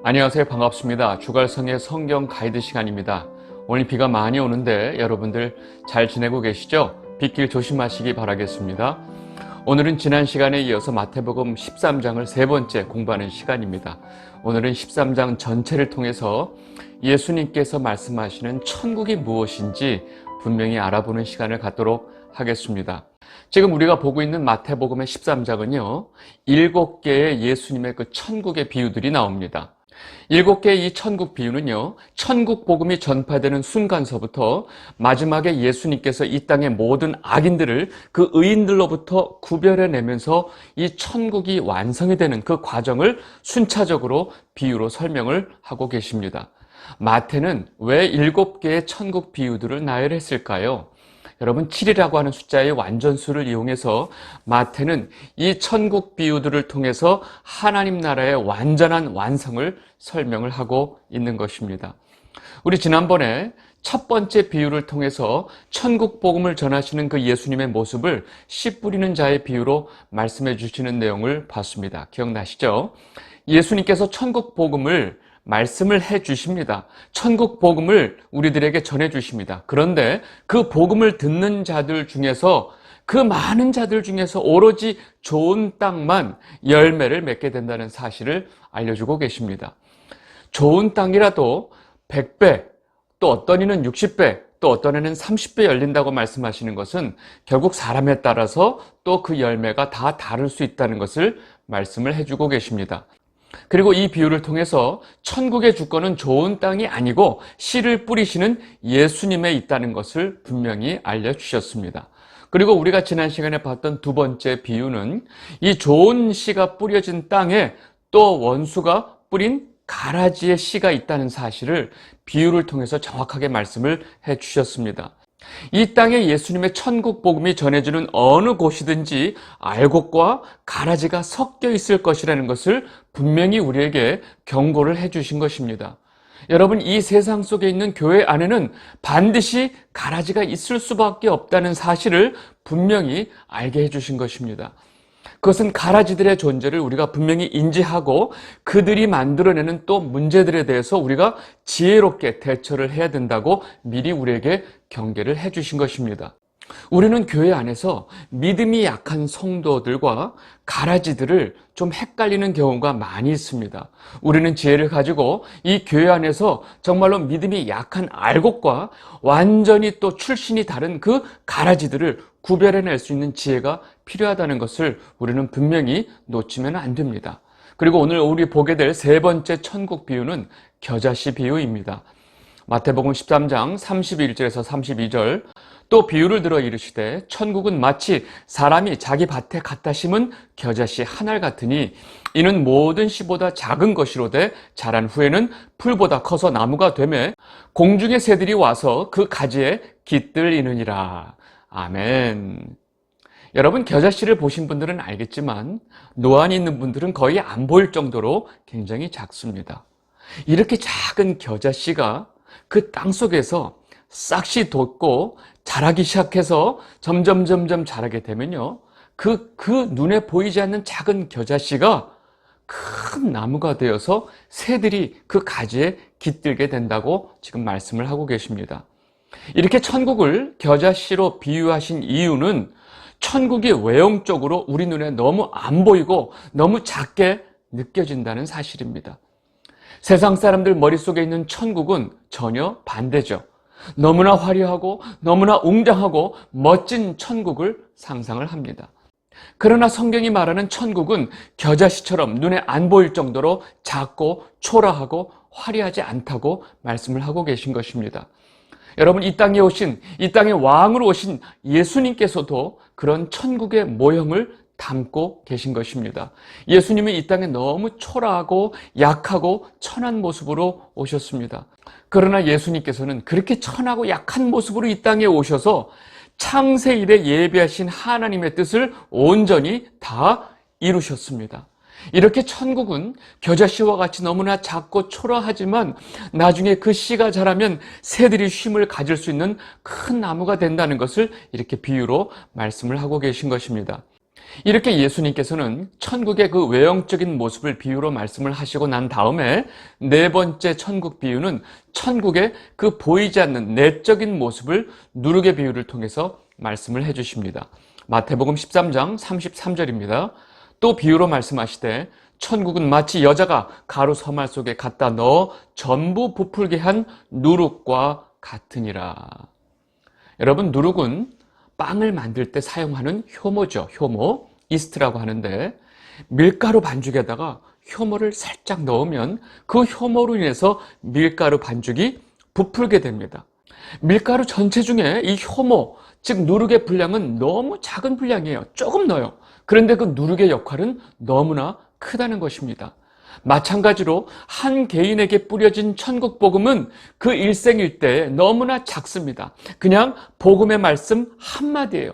안녕하세요. 반갑습니다. 주갈성의 성경 가이드 시간입니다. 오늘 비가 많이 오는데 여러분들 잘 지내고 계시죠? 빗길 조심하시기 바라겠습니다. 오늘은 지난 시간에 이어서 마태복음 13장을 세 번째 공부하는 시간입니다. 오늘은 13장 전체를 통해서 예수님께서 말씀하시는 천국이 무엇인지 분명히 알아보는 시간을 갖도록 하겠습니다. 지금 우리가 보고 있는 마태복음의 13장은요, 7개의 예수님의 그 천국의 비유들이 나옵니다. 7개의 이 천국 비유는요, 천국 복음이 전파되는 순간서부터 마지막에 예수님께서 이 땅의 모든 악인들을 그 의인들로부터 구별해내면서 이 천국이 완성이 되는 그 과정을 순차적으로 비유로 설명을 하고 계십니다. 마태는 왜 7개의 천국 비유들을 나열했을까요? 여러분, 7이라고 하는 숫자의 완전수를 이용해서 마태는 이 천국 비유들을 통해서 하나님 나라의 완전한 완성을 설명을 하고 있는 것입니다. 우리 지난번에 첫 번째 비유를 통해서 천국 복음을 전하시는 그 예수님의 모습을 씨 뿌리는 자의 비유로 말씀해 주시는 내용을 봤습니다. 기억나시죠? 예수님께서 천국 복음을 말씀을 해 주십니다. 천국 복음을 우리들에게 전해 주십니다. 그런데 그 복음을 듣는 자들 중에서, 그 많은 자들 중에서 오로지 좋은 땅만 열매를 맺게 된다는 사실을 알려주고 계십니다. 좋은 땅이라도 100배, 또 어떤 이는 60배, 또 어떤 애는 30배 열린다고 말씀하시는 것은 결국 사람에 따라서 또 그 열매가 다 다를 수 있다는 것을 말씀을 해주고 계십니다. 그리고 이 비유를 통해서 천국의 주권은 좋은 땅이 아니고 씨를 뿌리시는 예수님에 있다는 것을 분명히 알려주셨습니다. 그리고 우리가 지난 시간에 봤던 두 번째 비유는 이 좋은 씨가 뿌려진 땅에 또 원수가 뿌린 가라지의 씨가 있다는 사실을 비유를 통해서 정확하게 말씀을 해주셨습니다. 이 땅에 예수님의 천국 복음이 전해지는 어느 곳이든지 알곡과 가라지가 섞여 있을 것이라는 것을 분명히 우리에게 경고를 해주신 것입니다. 여러분, 이 세상 속에 있는 교회 안에는 반드시 가라지가 있을 수밖에 없다는 사실을 분명히 알게 해주신 것입니다. 그것은 가라지들의 존재를 우리가 분명히 인지하고 그들이 만들어내는 또 문제들에 대해서 우리가 지혜롭게 대처를 해야 된다고 미리 우리에게 경계를 해주신 것입니다. 우리는 교회 안에서 믿음이 약한 성도들과 가라지들을 좀 헷갈리는 경우가 많이 있습니다. 우리는 지혜를 가지고 이 교회 안에서 정말로 믿음이 약한 알곡과 완전히 또 출신이 다른 그 가라지들을 구별해낼 수 있는 지혜가 필요하다는 것을 우리는 분명히 놓치면 안 됩니다. 그리고 오늘 우리 보게 될 세 번째 천국 비유는 겨자씨 비유입니다. 마태복음 13장 31절에서 32절, 또 비유를 들어 이르시되 천국은 마치 사람이 자기 밭에 갖다 심은 겨자씨 한 알 같으니 이는 모든 씨보다 작은 것이로되 자란 후에는 풀보다 커서 나무가 되매 공중의 새들이 와서 그 가지에 깃들이느니라. 아멘. 여러분, 겨자씨를 보신 분들은 알겠지만 노안이 있는 분들은 거의 안 보일 정도로 굉장히 작습니다. 이렇게 작은 겨자씨가 그 땅속에서 싹시 돋고 자라기 시작해서 점점 자라게 되면요, 그 눈에 보이지 않는 작은 겨자씨가 큰 나무가 되어서 새들이 그 가지에 깃들게 된다고 지금 말씀을 하고 계십니다. 이렇게 천국을 겨자씨로 비유하신 이유는 천국이 외형적으로 우리 눈에 너무 안 보이고 너무 작게 느껴진다는 사실입니다. 세상 사람들 머릿속에 있는 천국은 전혀 반대죠. 너무나 화려하고 너무나 웅장하고 멋진 천국을 상상을 합니다. 그러나 성경이 말하는 천국은 겨자씨처럼 눈에 안 보일 정도로 작고 초라하고 화려하지 않다고 말씀을 하고 계신 것입니다. 여러분, 이 땅에 오신, 이 땅의 왕으로 오신 예수님께서도 그런 천국의 모형을 담고 계신 것입니다. 예수님은 이 땅에 너무 초라하고 약하고 천한 모습으로 오셨습니다. 그러나 예수님께서는 그렇게 천하고 약한 모습으로 이 땅에 오셔서 창세 이래 예비하신 하나님의 뜻을 온전히 다 이루셨습니다. 이렇게 천국은 겨자씨와 같이 너무나 작고 초라하지만 나중에 그 씨가 자라면 새들이 쉼을 가질 수 있는 큰 나무가 된다는 것을 이렇게 비유로 말씀을 하고 계신 것입니다. 이렇게 예수님께서는 천국의 그 외형적인 모습을 비유로 말씀을 하시고 난 다음에 네 번째 천국 비유는 천국의 그 보이지 않는 내적인 모습을 누룩의 비유를 통해서 말씀을 해 주십니다. 마태복음 13장 33절입니다. 또 비유로 말씀하시되 천국은 마치 여자가 가루 서말 속에 갖다 넣어 전부 부풀게 한 누룩과 같으니라. 여러분, 누룩은 빵을 만들 때 사용하는 효모죠. 효모, 이스트라고 하는데 밀가루 반죽에다가 효모를 살짝 넣으면 그 효모로 인해서 밀가루 반죽이 부풀게 됩니다. 밀가루 전체 중에 이 효모, 즉 누룩의 분량은 너무 작은 분량이에요. 조금 넣어요. 그런데 그 누룩의 역할은 너무나 크다는 것입니다. 마찬가지로 한 개인에게 뿌려진 천국 복음은 그 일생일대에 너무나 작습니다. 그냥 복음의 말씀 한마디예요.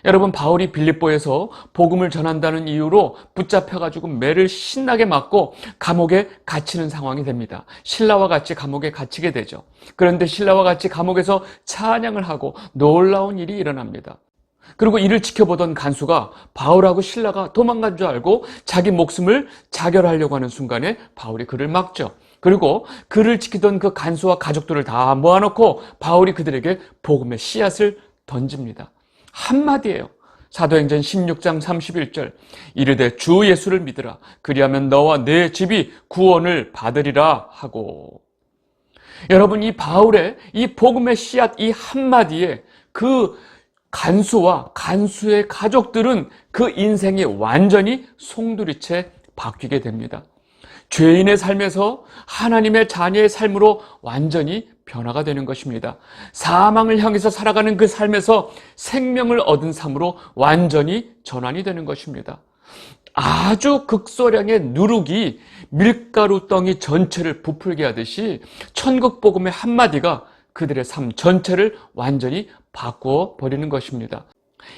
여러분, 바울이 빌립보에서 복음을 전한다는 이유로 붙잡혀가지고 매를 신나게 맞고 감옥에 갇히는 상황이 됩니다. 신라와 같이 감옥에 갇히게 되죠. 그런데 신라와 같이 감옥에서 찬양을 하고 놀라운 일이 일어납니다. 그리고 이를 지켜보던 간수가 바울하고 신라가 도망간 줄 알고 자기 목숨을 자결하려고 하는 순간에 바울이 그를 막죠. 그리고 그를 지키던 그 간수와 가족들을 다 모아놓고 바울이 그들에게 복음의 씨앗을 던집니다. 한마디예요. 사도행전 16장 31절 이르되 주 예수를 믿으라 그리하면 너와 내 집이 구원을 받으리라 하고. 여러분, 이 바울의 이 복음의 씨앗 이 한마디에 그 간수와 간수의 가족들은 그 인생이 완전히 송두리째 바뀌게 됩니다. 죄인의 삶에서 하나님의 자녀의 삶으로 완전히 변화가 되는 것입니다. 사망을 향해서 살아가는 그 삶에서 생명을 얻은 삶으로 완전히 전환이 되는 것입니다. 아주 극소량의 누룩이 밀가루 덩이 전체를 부풀게 하듯이 천국 복음의 한마디가 그들의 삶 전체를 완전히 바꾸어 버리는 것입니다.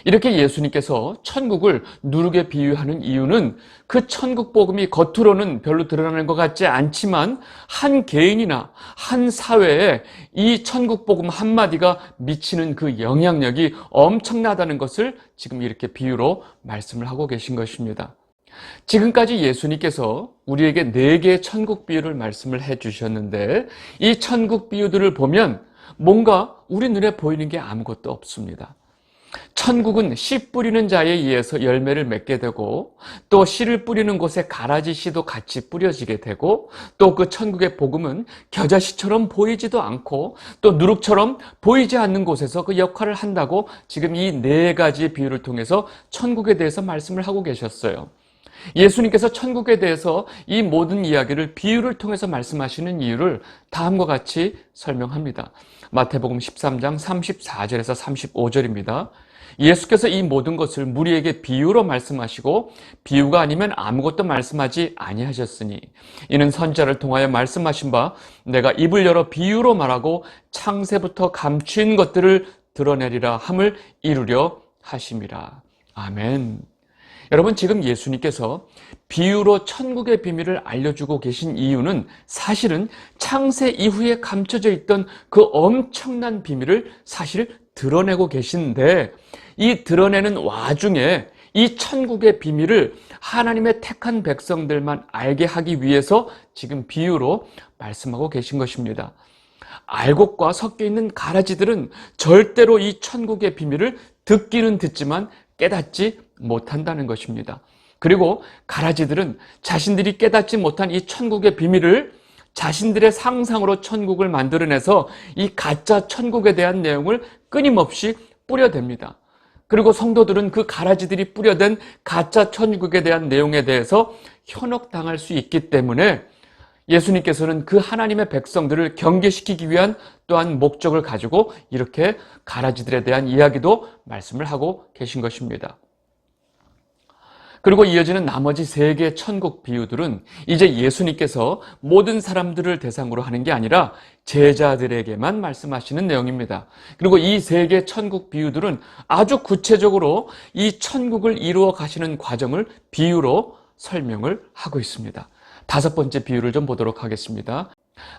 이렇게 예수님께서 천국을 누룩에 비유하는 이유는 그 천국 복음이 겉으로는 별로 드러나는 것 같지 않지만 한 개인이나 한 사회에 이 천국 복음 한마디가 미치는 그 영향력이 엄청나다는 것을 지금 이렇게 비유로 말씀을 하고 계신 것입니다. 지금까지 예수님께서 우리에게 4개의 천국 비유를 말씀을 해 주셨는데 이 천국 비유들을 보면 뭔가 우리 눈에 보이는 게 아무것도 없습니다. 천국은 씨 뿌리는 자에 의해서 열매를 맺게 되고 또 씨를 뿌리는 곳에 가라지 씨도 같이 뿌려지게 되고 또 그 천국의 복음은 겨자씨처럼 보이지도 않고 또 누룩처럼 보이지 않는 곳에서 그 역할을 한다고 지금 이 4가지 비유를 통해서 천국에 대해서 말씀을 하고 계셨어요. 예수님께서 천국에 대해서 이 모든 이야기를 비유를 통해서 말씀하시는 이유를 다음과 같이 설명합니다. 마태복음 13장 34절에서 35절입니다. 예수께서 이 모든 것을 무리에게 비유로 말씀하시고 비유가 아니면 아무것도 말씀하지 아니하셨으니 이는 선지자를 통하여 말씀하신 바 내가 입을 열어 비유로 말하고 창세부터 감추인 것들을 드러내리라 함을 이루려 하심이라. 아멘. 여러분, 지금 예수님께서 비유로 천국의 비밀을 알려주고 계신 이유는 사실은 창세 이후에 감춰져 있던 그 엄청난 비밀을 사실 드러내고 계신데 이 드러내는 와중에 이 천국의 비밀을 하나님의 택한 백성들만 알게 하기 위해서 지금 비유로 말씀하고 계신 것입니다. 알곡과 섞여 있는 가라지들은 절대로 이 천국의 비밀을 듣기는 듣지만 깨닫지 못한다는 것입니다. 그리고 가라지들은 자신들이 깨닫지 못한 이 천국의 비밀을 자신들의 상상으로 천국을 만들어내서 이 가짜 천국에 대한 내용을 끊임없이 뿌려댑니다. 그리고 성도들은 그 가라지들이 뿌려댄 가짜 천국에 대한 내용에 대해서 현혹당할 수 있기 때문에 예수님께서는 그 하나님의 백성들을 경계시키기 위한 또한 목적을 가지고 이렇게 가라지들에 대한 이야기도 말씀을 하고 계신 것입니다. 그리고 이어지는 나머지 3개의 천국 비유들은 이제 예수님께서 모든 사람들을 대상으로 하는 게 아니라 제자들에게만 말씀하시는 내용입니다. 그리고 이 3개의 천국 비유들은 아주 구체적으로 이 천국을 이루어 가시는 과정을 비유로 설명을 하고 있습니다. 5번째 비유를 좀 보도록 하겠습니다.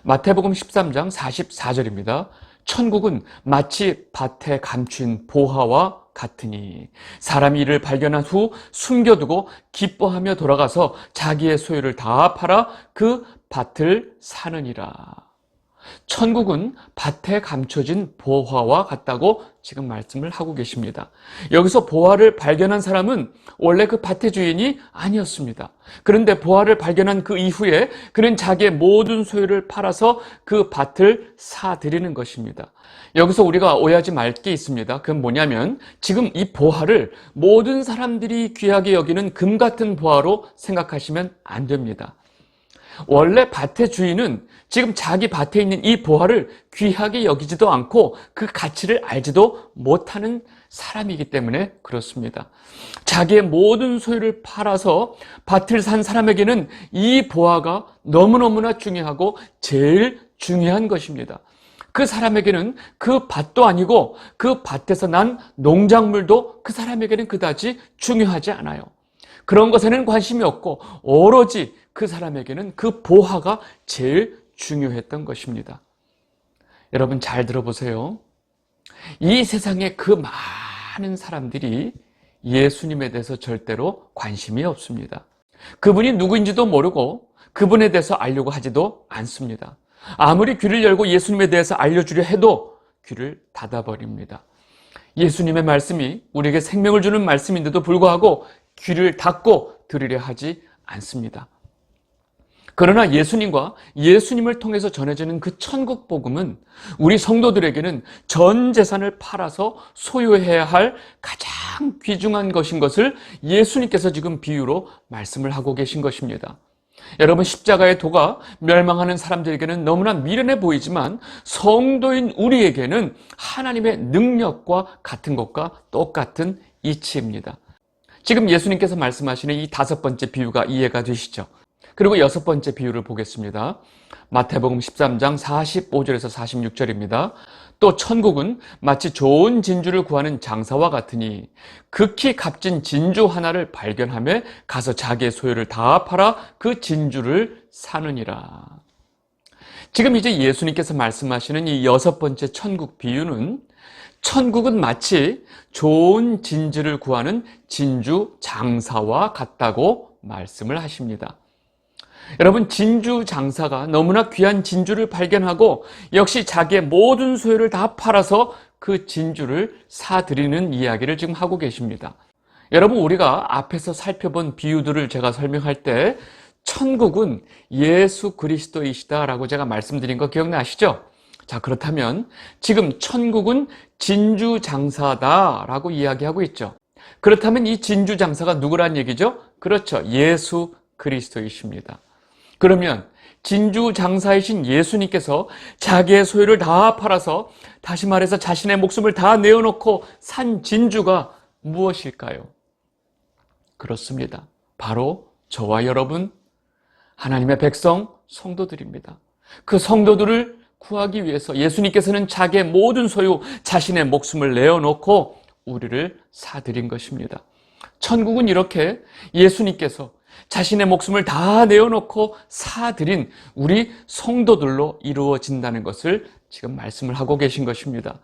마태복음 13장 44절입니다. 천국은 마치 밭에 감춘 보화와 같으니 사람이 이를 발견한 후 숨겨두고 기뻐하며 돌아가서 자기의 소유를 다 팔아 그 밭을 사느니라. 천국은 밭에 감춰진 보화와 같다고 지금 말씀을 하고 계십니다. 여기서 보화를 발견한 사람은 원래 그 밭의 주인이 아니었습니다. 그런데 보화를 발견한 그 이후에 그는 자기의 모든 소유를 팔아서 그 밭을 사들이는 것입니다. 여기서 우리가 오해하지 말 게 있습니다. 그건 뭐냐면 지금 이 보화를 모든 사람들이 귀하게 여기는 금 같은 보화로 생각하시면 안 됩니다. 원래 밭의 주인은 지금 자기 밭에 있는 이 보화를 귀하게 여기지도 않고 그 가치를 알지도 못하는 사람이기 때문에 그렇습니다. 자기의 모든 소유를 팔아서 밭을 산 사람에게는 이 보화가 너무너무나 중요하고 제일 중요한 것입니다. 그 사람에게는 그 밭도 아니고 그 밭에서 난 농작물도 그 사람에게는 그다지 중요하지 않아요. 그런 것에는 관심이 없고 오로지 그 사람에게는 그 보화가 제일 중요했던 것입니다. 여러분 잘 들어보세요. 이 세상에 그 많은 사람들이 예수님에 대해서 절대로 관심이 없습니다. 그분이 누구인지도 모르고 그분에 대해서 알려고 하지도 않습니다. 아무리 귀를 열고 예수님에 대해서 알려주려 해도 귀를 닫아버립니다. 예수님의 말씀이 우리에게 생명을 주는 말씀인데도 불구하고 귀를 닫고 들으려 하지 않습니다. 그러나 예수님과 예수님을 통해서 전해지는 그 천국 복음은 우리 성도들에게는 전 재산을 팔아서 소유해야 할 가장 귀중한 것인 것을 예수님께서 지금 비유로 말씀을 하고 계신 것입니다. 여러분, 십자가의 도가 멸망하는 사람들에게는 너무나 미련해 보이지만 성도인 우리에게는 하나님의 능력과 같은 것과 똑같은 이치입니다. 지금 예수님께서 말씀하시는 이 5번째 비유가 이해가 되시죠? 그리고 6번째 비유를 보겠습니다. 마태복음 13장 45절에서 46절입니다. 또 천국은 마치 좋은 진주를 구하는 장사와 같으니 극히 값진 진주 하나를 발견하며 가서 자기의 소유를 다 팔아 그 진주를 사느니라. 지금 이제 예수님께서 말씀하시는 이 6번째 천국 비유는 천국은 마치 좋은 진주를 구하는 진주 장사와 같다고 말씀을 하십니다. 여러분, 진주 장사가 너무나 귀한 진주를 발견하고 역시 자기의 모든 소유를 다 팔아서 그 진주를 사들이는 이야기를 지금 하고 계십니다. 여러분, 우리가 앞에서 살펴본 비유들을 제가 설명할 때 천국은 예수 그리스도이시다라고 제가 말씀드린 거 기억나시죠? 자, 그렇다면 지금 천국은 진주 장사다라고 이야기하고 있죠. 그렇다면 이 진주 장사가 누구란 얘기죠? 그렇죠. 예수 그리스도이십니다. 그러면 진주 장사이신 예수님께서 자기의 소유를 다 팔아서, 다시 말해서 자신의 목숨을 다 내어놓고 산 진주가 무엇일까요? 그렇습니다. 바로 저와 여러분, 하나님의 백성, 성도들입니다. 그 성도들을 구하기 위해서 예수님께서는 자기의 모든 소유, 자신의 목숨을 내어놓고 우리를 사드린 것입니다. 천국은 이렇게 예수님께서 자신의 목숨을 다 내어놓고 사드린 우리 성도들로 이루어진다는 것을 지금 말씀을 하고 계신 것입니다.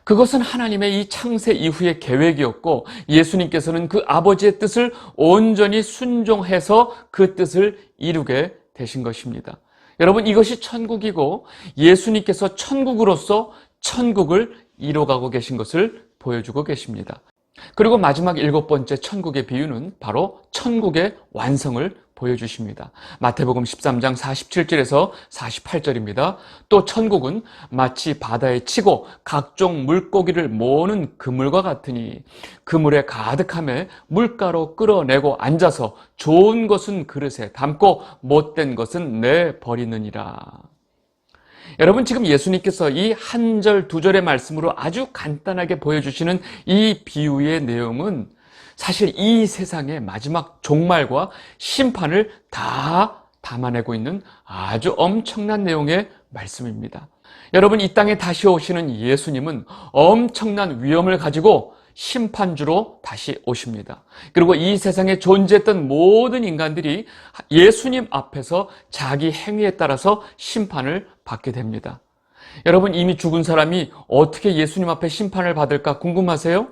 그것은 하나님의 이 창세 이후의 계획이었고 예수님께서는 그 아버지의 뜻을 온전히 순종해서 그 뜻을 이루게 되신 것입니다. 여러분, 이것이 천국이고 예수님께서 천국으로서 천국을 이뤄가고 계신 것을 보여주고 계십니다. 그리고 마지막 7번째 천국의 비유는 바로 천국의 완성을 보여주십니다. 마태복음 13장 47절에서 48절입니다. 또 천국은 마치 바다에 치고 각종 물고기를 모으는 그물과 같으니 그물에 가득함에 물가로 끌어내고 앉아서 좋은 것은 그릇에 담고 못된 것은 내버리느니라. 여러분, 지금 예수님께서 이 한 절, 2절의 말씀으로 아주 간단하게 보여주시는 이 비유의 내용은 사실 이 세상의 마지막 종말과 심판을 다 담아내고 있는 아주 엄청난 내용의 말씀입니다. 여러분, 이 땅에 다시 오시는 예수님은 엄청난 위엄을 가지고 심판주로 다시 오십니다. 그리고 이 세상에 존재했던 모든 인간들이 예수님 앞에서 자기 행위에 따라서 심판을 받게 됩니다. 여러분, 이미 죽은 사람이 어떻게 예수님 앞에 심판을 받을까 궁금하세요?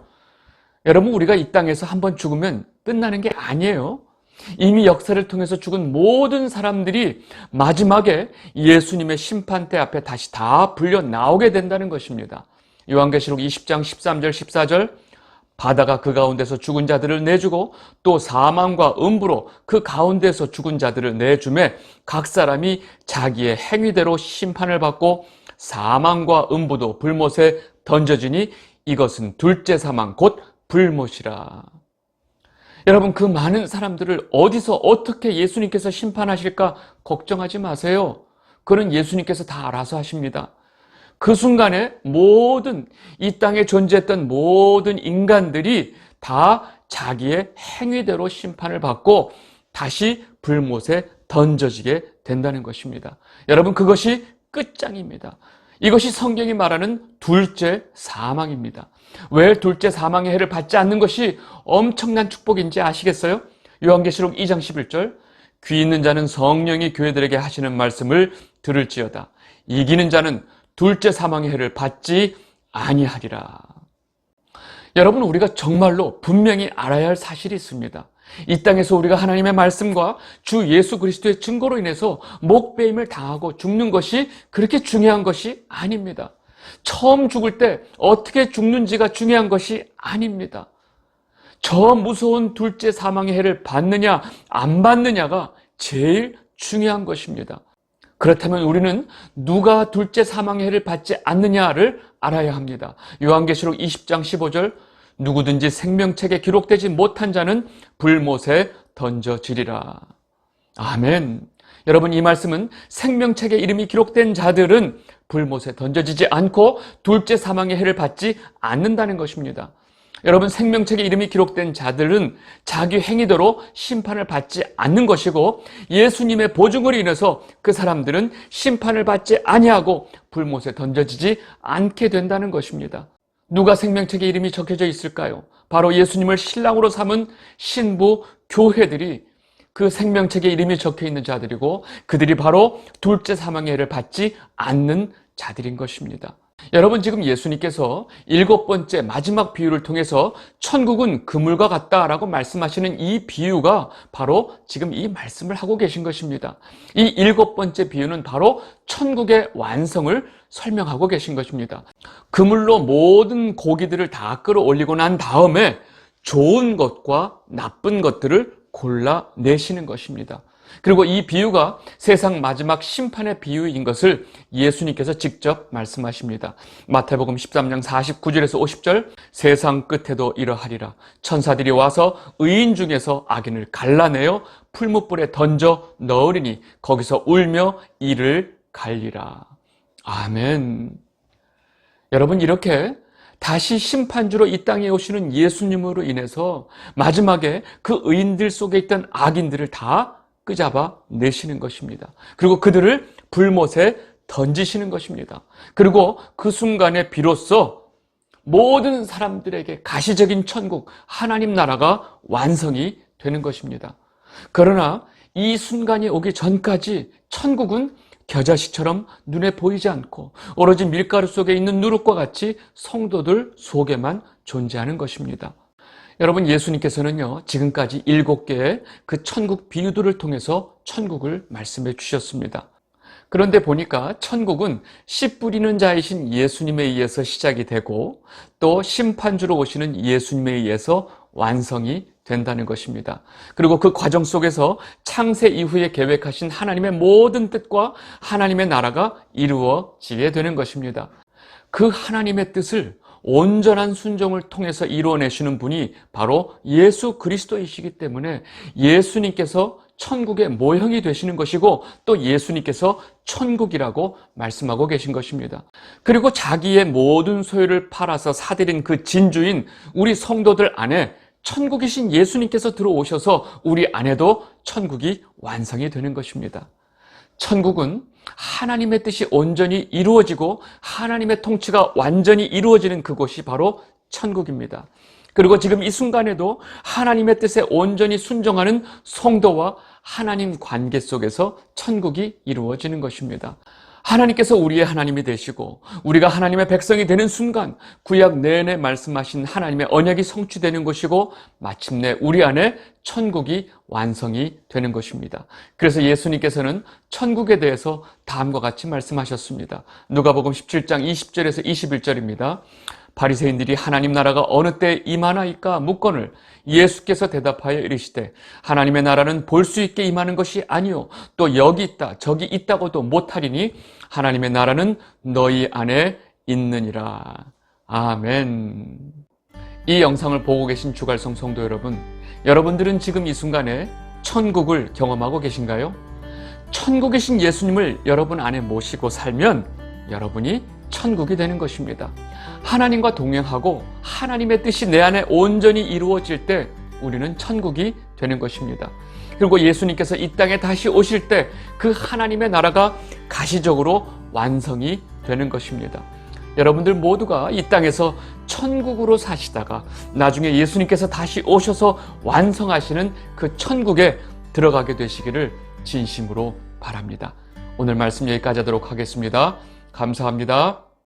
여러분, 우리가 이 땅에서 한번 죽으면 끝나는 게 아니에요. 이미 역사를 통해서 죽은 모든 사람들이 마지막에 예수님의 심판대 앞에 다시 다 불려 나오게 된다는 것입니다. 요한계시록 20장 13절 14절, 바다가 그 가운데서 죽은 자들을 내주고 또 사망과 음부로 그 가운데서 죽은 자들을 내주매 각 사람이 자기의 행위대로 심판을 받고 사망과 음부도 불못에 던져지니 이것은 둘째 사망 곧 불못이라. 여러분, 그 많은 사람들을 어디서 어떻게 예수님께서 심판하실까 걱정하지 마세요. 그는 예수님께서 다 알아서 하십니다. 그 순간에 모든 이 땅에 존재했던 모든 인간들이 다 자기의 행위대로 심판을 받고 다시 불못에 던져지게 된다는 것입니다. 여러분, 그것이 끝장입니다. 이것이 성경이 말하는 둘째 사망입니다. 왜 둘째 사망의 해를 받지 않는 것이 엄청난 축복인지 아시겠어요? 요한계시록 2장 11절, 귀 있는 자는 성령이 교회들에게 하시는 말씀을 들을지어다. 이기는 자는 둘째 사망의 해를 받지 아니하리라. 여러분, 우리가 정말로 분명히 알아야 할 사실이 있습니다. 이 땅에서 우리가 하나님의 말씀과 주 예수 그리스도의 증거로 인해서 목배임을 당하고 죽는 것이 그렇게 중요한 것이 아닙니다. 처음 죽을 때 어떻게 죽는지가 중요한 것이 아닙니다. 저 무서운 둘째 사망의 해를 받느냐 안 받느냐가 제일 중요한 것입니다. 그렇다면 우리는 누가 둘째 사망의 해를 받지 않느냐를 알아야 합니다. 요한계시록 20장 15절, 누구든지 생명책에 기록되지 못한 자는 불못에 던져지리라. 아멘. 여러분, 이 말씀은 생명책에 이름이 기록된 자들은 불못에 던져지지 않고 둘째 사망의 해를 받지 않는다는 것입니다. 여러분, 생명책에 이름이 기록된 자들은 자기 행위대로 심판을 받지 않는 것이고 예수님의 보증으로 인해서 그 사람들은 심판을 받지 아니하고 불못에 던져지지 않게 된다는 것입니다. 누가 생명책에 이름이 적혀져 있을까요? 바로 예수님을 신랑으로 삼은 신부 교회들이 그 생명책에 이름이 적혀 있는 자들이고 그들이 바로 둘째 사망의 해를 받지 않는 자들인 것입니다. 여러분, 지금 예수님께서 7번째 마지막 비유를 통해서 천국은 그물과 같다라고 말씀하시는 이 비유가 바로 지금 이 말씀을 하고 계신 것입니다. 이 7번째 비유는 바로 천국의 완성을 설명하고 계신 것입니다. 그물로 모든 고기들을 다 끌어올리고 난 다음에 좋은 것과 나쁜 것들을 골라내시는 것입니다. 그리고 이 비유가 세상 마지막 심판의 비유인 것을 예수님께서 직접 말씀하십니다. 마태복음 13장 49절에서 50절, 세상 끝에도 이러하리라. 천사들이 와서 의인 중에서 악인을 갈라내어 풀무불에 던져 넣으리니 거기서 울며 이를 갈리라. 아멘. 여러분, 이렇게 다시 심판주로 이 땅에 오시는 예수님으로 인해서 마지막에 그 의인들 속에 있던 악인들을 다 끄잡아 내시는 것입니다. 그리고 그들을 불못에 던지시는 것입니다. 그리고 그 순간에 비로소 모든 사람들에게 가시적인 천국, 하나님 나라가 완성이 되는 것입니다. 그러나 이 순간이 오기 전까지 천국은 겨자씨처럼 눈에 보이지 않고 오로지 밀가루 속에 있는 누룩과 같이 성도들 속에만 존재하는 것입니다. 여러분, 예수님께서는요, 지금까지 7개의 그 천국 비유들을 통해서 천국을 말씀해 주셨습니다. 그런데 보니까 천국은 씨 뿌리는 자이신 예수님에 의해서 시작이 되고 또 심판주로 오시는 예수님에 의해서 완성이 된다는 것입니다. 그리고 그 과정 속에서 창세 이후에 계획하신 하나님의 모든 뜻과 하나님의 나라가 이루어지게 되는 것입니다. 그 하나님의 뜻을 온전한 순종을 통해서 이루어내시는 분이 바로 예수 그리스도이시기 때문에 예수님께서 천국의 모형이 되시는 것이고 또 예수님께서 천국이라고 말씀하고 계신 것입니다. 그리고 자기의 모든 소유를 팔아서 사들인 그 진주인 우리 성도들 안에 천국이신 예수님께서 들어오셔서 우리 안에도 천국이 완성이 되는 것입니다. 천국은 하나님의 뜻이 온전히 이루어지고 하나님의 통치가 완전히 이루어지는 그곳이 바로 천국입니다. 그리고 지금 이 순간에도 하나님의 뜻에 온전히 순종하는 성도와 하나님 관계 속에서 천국이 이루어지는 것입니다. 하나님께서 우리의 하나님이 되시고 우리가 하나님의 백성이 되는 순간 구약 내내 말씀하신 하나님의 언약이 성취되는 것이고 마침내 우리 안에 천국이 완성이 되는 것입니다. 그래서 예수님께서는 천국에 대해서 다음과 같이 말씀하셨습니다. 누가복음 17장 20절에서 21절입니다. 바리새인들이 하나님 나라가 어느 때 임하나이까 묻거늘 예수께서 대답하여 이르시되 하나님의 나라는 볼 수 있게 임하는 것이 아니요 또 여기 있다 저기 있다고도 못하리니 하나님의 나라는 너희 안에 있느니라. 아멘. 이 영상을 보고 계신 주갈성 성도 여러분, 여러분들은 지금 이 순간에 천국을 경험하고 계신가요? 천국에 계신 예수님을 여러분 안에 모시고 살면 여러분이 천국이 되는 것입니다. 하나님과 동행하고 하나님의 뜻이 내 안에 온전히 이루어질 때 우리는 천국이 되는 것입니다. 그리고 예수님께서 이 땅에 다시 오실 때 그 하나님의 나라가 가시적으로 완성이 되는 것입니다. 여러분들 모두가 이 땅에서 천국으로 사시다가 나중에 예수님께서 다시 오셔서 완성하시는 그 천국에 들어가게 되시기를 진심으로 바랍니다. 오늘 말씀 여기까지 하도록 하겠습니다. 감사합니다.